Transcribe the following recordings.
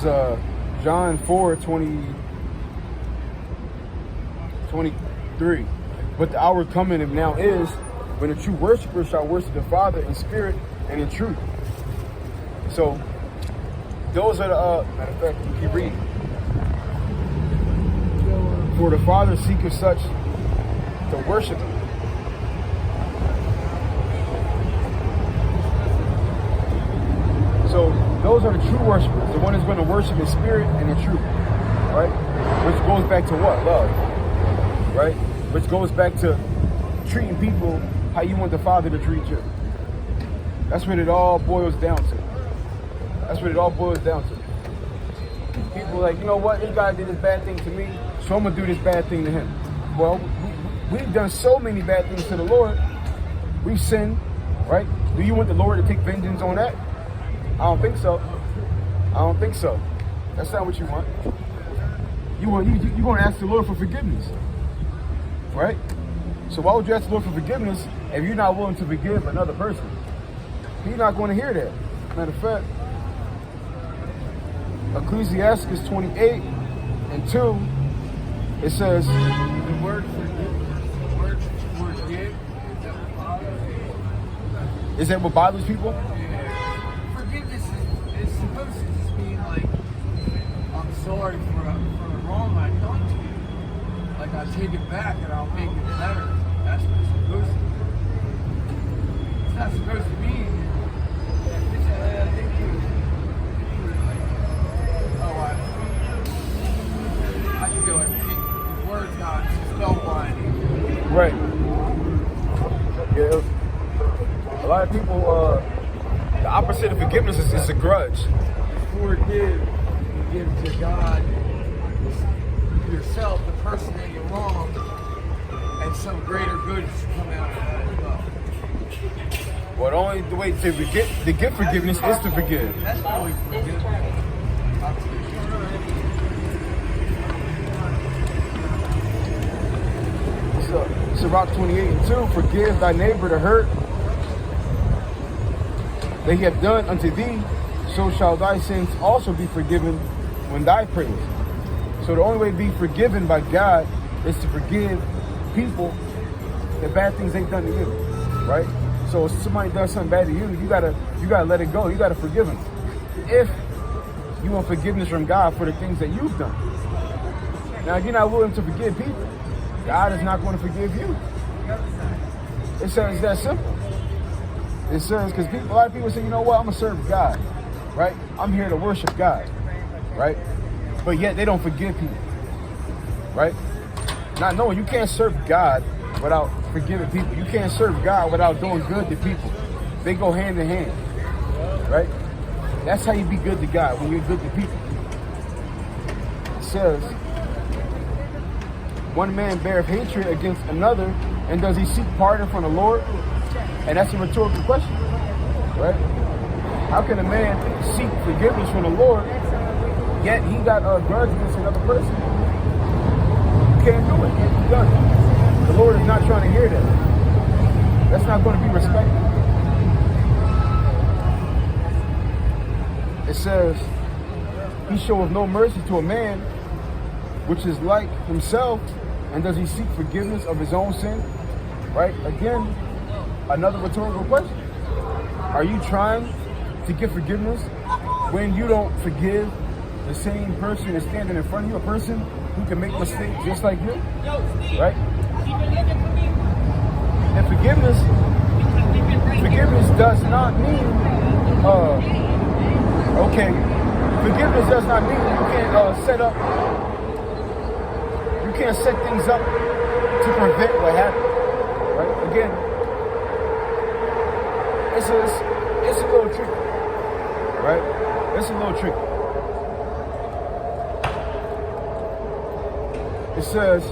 is John 4:23. But the hour coming and now is when the true worshippers shall worship the Father in spirit and in truth. So those are the matter of fact, you keep reading. For the Father seeketh such to worship him. So those are the true worshipers, the one who's going to worship in spirit and in truth, right? Which goes back to what? Love, right? Which goes back to treating people how you want the Father to treat you. That's what it all boils down to. That's what it all boils down to. People are like, you know what? This guy did this bad thing to me, so I'm going to do this bad thing to him. Well, we've done so many bad things to the Lord. We've sinned, right? Do you want the Lord to take vengeance on that? I don't think so. I don't think so. That's not what you want. You're going to ask the Lord for forgiveness, right? So why would you ask the Lord for forgiveness if you're not willing to forgive another person? He's not going to hear that. Matter of fact, Ecclesiastes 28:2, it says, the word forgive, is that what bothers people? Forgiveness is supposed to just mean like, I'm sorry for the wrong I've done to you. Like, I take it back and I'll make it better. That's what it's supposed to mean. It's not supposed to mean, I can go and the word's not spell binding. Right. Yeah. A lot of people, the opposite of forgiveness is a grudge. Forgive, you give to God, yourself, the person that you wronged, and some greater good should come out of that as well. Well, the only way to get forgiveness is to forgive. That's really forgiveness. Sirach 28:2, forgive thy neighbor the hurt they have done unto thee, so shall thy sins also be forgiven when thy praise. So the only way to be forgiven by God is to forgive people the bad things they've done to you, right? So if somebody does something bad to you, you gotta let it go. You gotta forgive them. If you want forgiveness from God for the things that you've done. Now, if you're not willing to forgive people, God is not going to forgive you. It says that simple. It says, because a lot of people say, you know what, I'm going to serve God, right? I'm here to worship God, right? But yet they don't forgive people, right? Not knowing you can't serve God without forgiving people. You can't serve God without doing good to people. They go hand in hand, right? That's how you be good to God, when you're good to people. It says, one man beareth hatred against another, and does he seek pardon from the Lord? And that's a rhetorical question, right? How can a man seek forgiveness from the Lord, yet he got a grudge against another person? You can't do it. It can't be done. The Lord is not trying to hear that. That's not going to be respected. It says, he showeth no mercy to a man which is like himself, and does he seek forgiveness of his own sin? Right? Again, another rhetorical question. Are you trying to get forgiveness when you don't forgive the same person that's standing in front of you, a person who can make mistakes just like you? Right? And forgiveness does not mean, forgiveness does not mean you can't set things up to prevent what happened, right? Again, it's a little tricky, right? It's a little tricky. It says,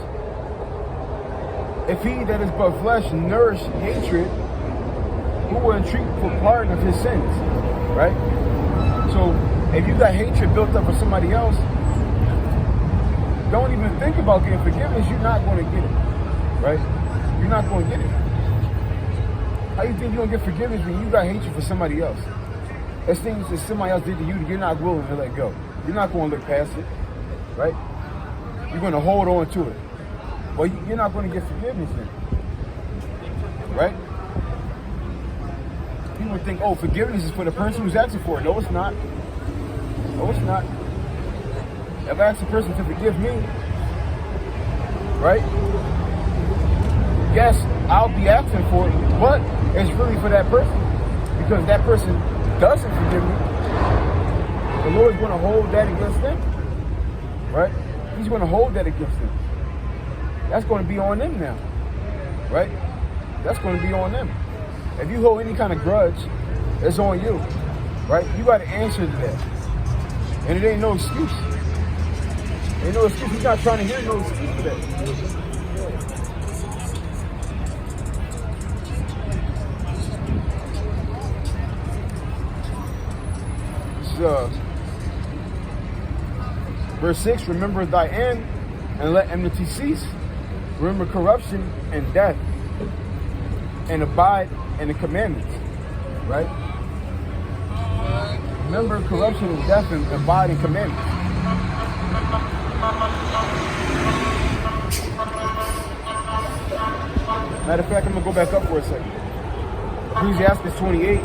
if he that is but flesh nourish hatred, who will entreat for pardon of his sins, right? So if you got hatred built up for somebody else, don't even think about getting forgiveness. You're not going to get it, right? You're not going to get it. How you think you're going to get forgiveness when you got hatred for somebody else? That's things that somebody else did to you that you're not willing to let go. You're not going to look past it, right? You're going to hold on to it. Well, you're not going to get forgiveness then, right? People think, oh, forgiveness is for the person who's asking for it. No, it's not. No, it's not. If I ask a person to forgive me, right? Yes, I'll be asking for it, but it's really for that person. Because that person doesn't forgive me, the Lord's going to hold that against them, right? He's going to hold that against them. That's going to be on them now, right? That's going to be on them. If you hold any kind of grudge, it's on you, right? You got to answer to that. And it ain't no excuse. Ain't no excuse. He's not trying to hear no excuse for that. Verse 6, remember thy end and let enmity cease. Remember corruption and death and abide in the commandments, right? Remember corruption and death and abide in commandments. Matter of fact, I'm going to go back up for a second. Ecclesiastes 28.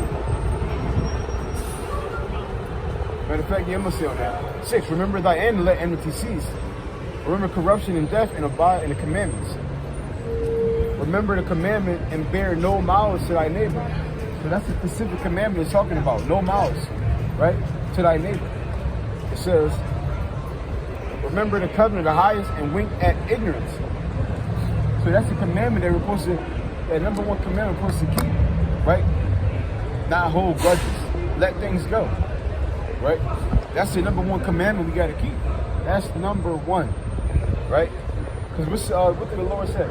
Matter of fact, yeah, I'm going to stay on that. 6, remember thy end and let enmity cease. Remember corruption and death and abide in the commandments. Remember the commandment and bear no malice to thy neighbor. So that's the specific commandment it's talking about. No malice, right? To thy neighbor. It says, remember the covenant of the highest and wink at ignorance. So that's the commandment that we're supposed to, that number one commandment we're supposed to keep, right? Not hold grudges. Let things go. Right? That's the number one commandment we got to keep. That's number one. Right? Because what did the Lord say?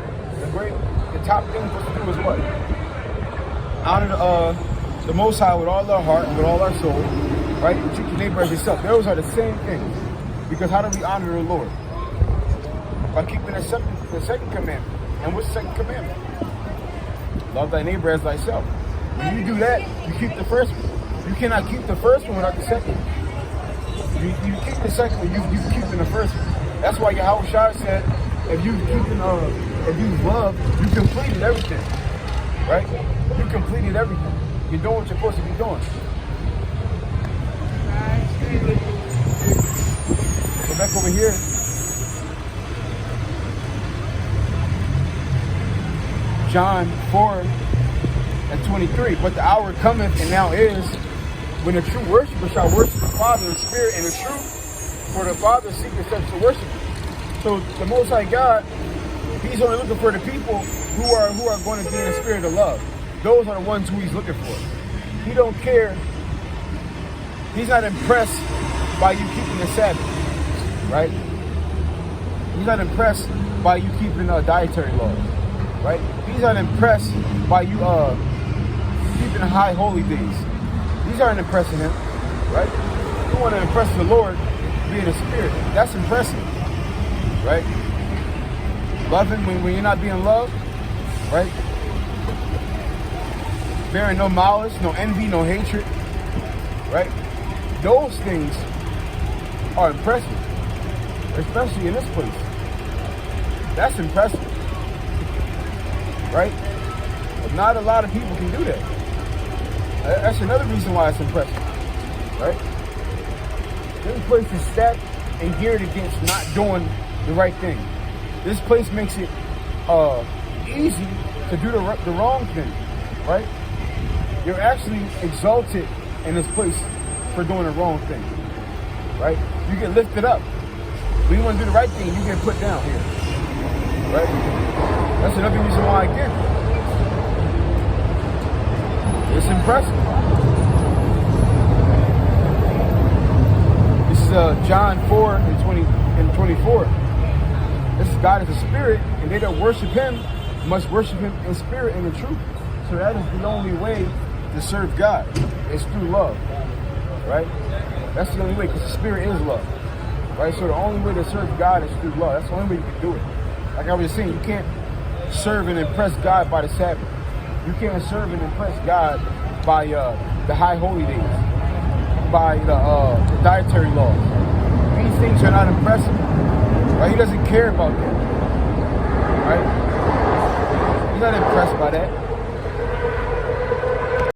The top thing we're supposed to do is what? Honor the Most High with all our heart and with all our soul. Right? And treat your neighbor as yourself. Those are the same things. Because how do we honor the Lord? By keeping the second commandment. And what's the second commandment? Love thy neighbor as thyself. When you do that, you keep the first one. You cannot keep the first one without the second one. You keep the second one, you keeping the first one. That's why Yahweh Shai said, if you love, you completed everything. Right? You completed everything. You're doing what you're supposed to be doing. Go back over here. John 4:23. But the hour cometh, and now is, when the true worshiper shall worship the Father in spirit and in truth, for the Father seeketh such to worship him. So the Most High God, He's only looking for the people who are going to be in the spirit of love. Those are the ones who He's looking for. He don't care. He's not impressed by you keeping the Sabbath, right? He's not impressed by you keeping dietary laws, right? He's not impressed by you keeping high holy days. These aren't impressing Him, right? You want to impress the Lord, be in the spirit. That's impressive, right? Loving when you're not being loved, right? Bearing no malice, no envy, no hatred, right? Those things are impressive, especially in this place. That's impressive, right? But not a lot of people can do that. That's another reason why it's impressive, right? This place is stacked and geared against not doing the right thing. This place makes it easy to do the wrong thing, right? You're actually exalted in this place for doing the wrong thing, right? You get lifted up. When you want to do the right thing, you get put down here, right? That's another reason why, again, it's impressive. This is John 4:20-24. This is God is a spirit, and they that worship Him must worship Him in spirit and in truth. So that is the only way to serve God. It's through love, right? That's the only way, because the spirit is love, right? So the only way to serve God is through love. That's the only way you can do it. Like I was saying, you can't serve and impress God by the Sabbath. You can't serve and impress God by the high holy days, by the dietary laws. petty things are not impressive. Right? He doesn't care about that. Right? He's not impressed by that.